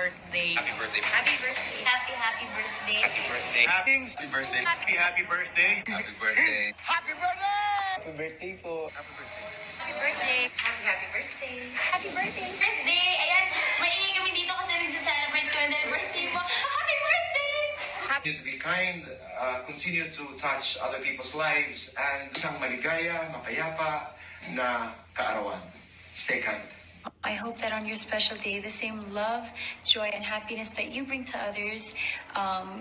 birthday. Happy birthday. Happy birthday. Happy birthday. Happy birthday. Happy birthday. Happy birthday. Happy birthday. Happy birthday! Happy birthday po. Happy birthday. Happy birthday. Happy birthday. Happy birthday. Birthday. Ayan, maingay kami dito kasi nagsa-celebrate ko na birthday mo. Happy birthday! Continue to be kind, continue to touch other people's lives, and isang maligaya, mapayapa na kaarawan. Stay kind. I hope that on your special day, the same love, joy, and happiness that you bring to others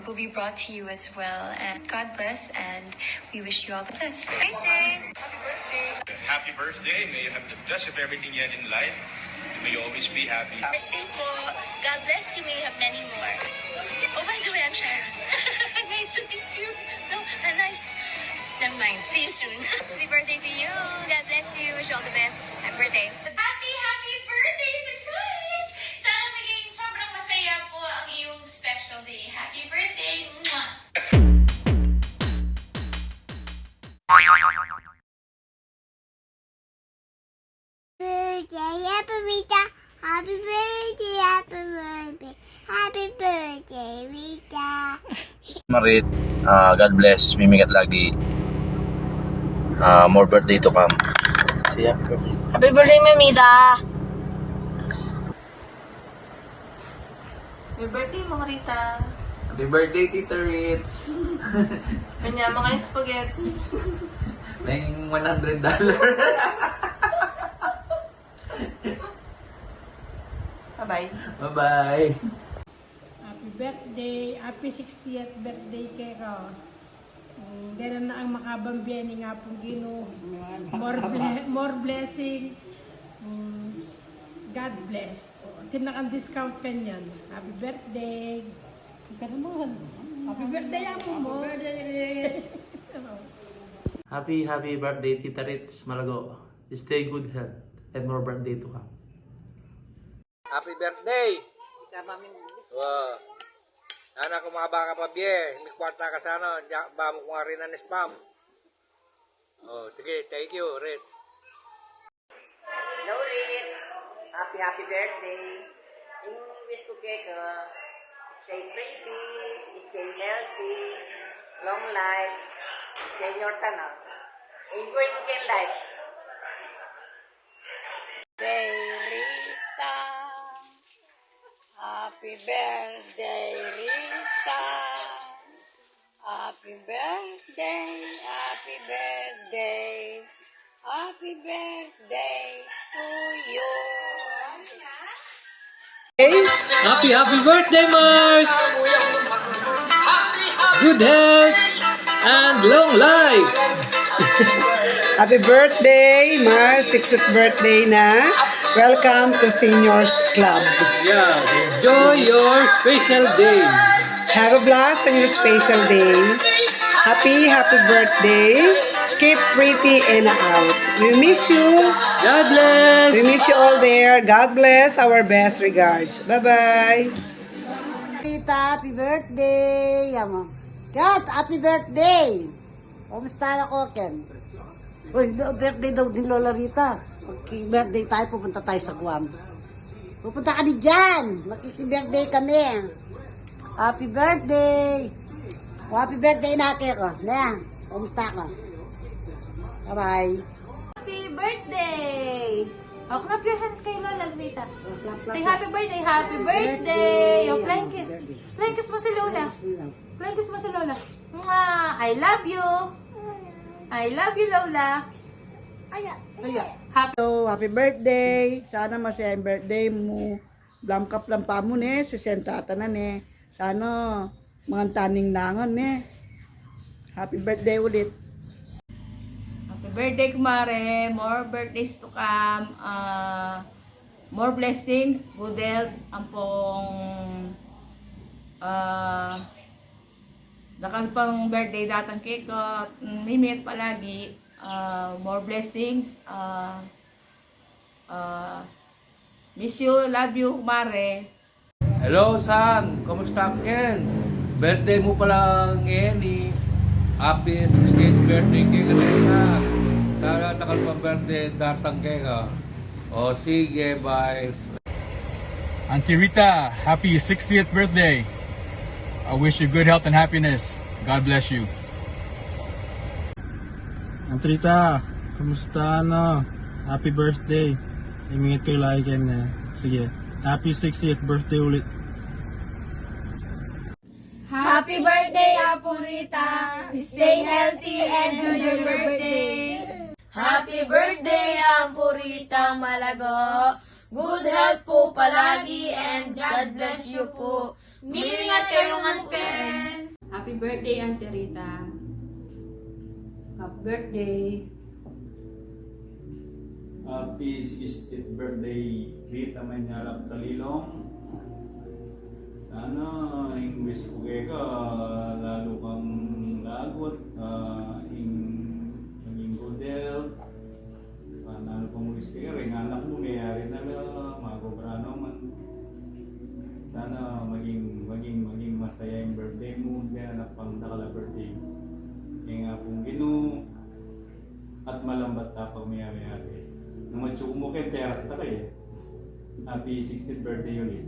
will be brought to you as well. And God bless, and we wish you all the best. Birthday. Happy birthday. May you have the best of everything yet in life. May you always be happy. Birthday po. God bless you. May you have many more. Oh, by the way, I'm Sharon. Nice to meet you. No, nice. Never mind. See you soon. Happy birthday to you. God bless you. Wish you all the best. Happy birthday. Happy birthday, surprise! Sana maging sobrang masaya po ang iyong special day. Happy birthday! Mwah! Birthday, happy Rita. Happy birthday, happy birthday. Happy birthday, Rita. Marit, God bless, mimigat lagi. More birthday to come. See ya. Happy birthday, Mamita! Happy birthday, mga Rita. Happy birthday, Tita Ritz. Kanya mga spaghetti. May $100. Bye-bye. Bye-bye. Happy birthday, happy 60th birthday kay ka. Ganun na ang makabambiyan nga pong Ginoo. More blessing. God bless. Tinakang discount kanyan. Happy birthday. Ika naman. Happy birthday ako mo. Happy birthday, Tita Ritz Malago. Stay good health and more birthday to come. Happy birthday! Wow. Sana kung mga baka pa biye, may kwarta ka sana, ba mo kung rin na spam. Oh, sige, thank you, Rit. Hello, Rit. Happy birthday. Yung wish ko kay ka, stay pretty, stay healthy, long life, senior ka na. Enjoy mo kay life. Day, Rita. Happy birthday, Rita. Happy birthday, happy birthday. Happy birthday to you. Happy birthday, Mars! Good health and long life! Happy birthday, Mars! 60th birthday na. Welcome to Seniors Club. Yeah, enjoy your special day. Have a blast on your special day. Happy birthday. Keep pretty and out. We miss you. God bless. We miss you all there. God bless. Our best regards. Bye-bye. Rita, happy birthday. Yama. Kat, happy birthday. Kumusta na ko, Ken? Uy, birthday daw din Lola Rita. Mag-birthday tayo, pupunta tayo sa Guam. Pupunta kami dyan. Makiki-birthday kami. Happy birthday. Happy birthday natin ko. Na, kumusta ka? Bye-bye. Happy birthday! Oh, clap your hands kay Lola Rita. Say happy birthday, happy birthday! Oh, flying kiss. Flying kiss mo si Lola. Flying kiss mo si Lola. Mwah! I love you. I love you, Lola. Happy birthday. Sana masaya yung birthday mo. Blamkap lang pa mo ne. 60 na ne. Sana mga taning langan ne. Happy birthday ulit. Happy birthday, kumare. More birthdays to come. More blessings. Good health. Ampong nakalpang birthday datang cake ko. Mimit palagi. More blessings. Miss you. Love you, kumare. Hello, son. Kumusta, Ken? Birthday mo pala ngayon eh. Happy 60th birthday kay Kanina. Sana nakal pa birthday datang kay ka. O sige, bye. Auntie Rita, happy 60th birthday. I wish you good health and happiness. God bless you. Auntie Rita, kamusta Happy birthday. Imingat kayo lagi kayo na. Sige. Happy 60th birthday ulit. Happy birthday, Apo Rita. Stay healthy and enjoy your birthday. Happy birthday, Ampurita Malago. Good health po palagi and God bless you po. Mingat kayong anten. Happy birthday, Auntie Rita. Happy birthday. Happy 60th birthday, Rita Manyalap Talilong. Sana yung wish ko kaya ka, lalo kang lagot, yung good health. Sana ano pang wish kaya rin, anak mo mayari na makakobra naman. Sana maging masaya yung birthday mo, kaya anak pang nakala birthday. Kaya nga pong gino at malambat tapang mayari-ari. Nung matsuk mo kayo, teras ta kayo. Happy 60th birthday ulit.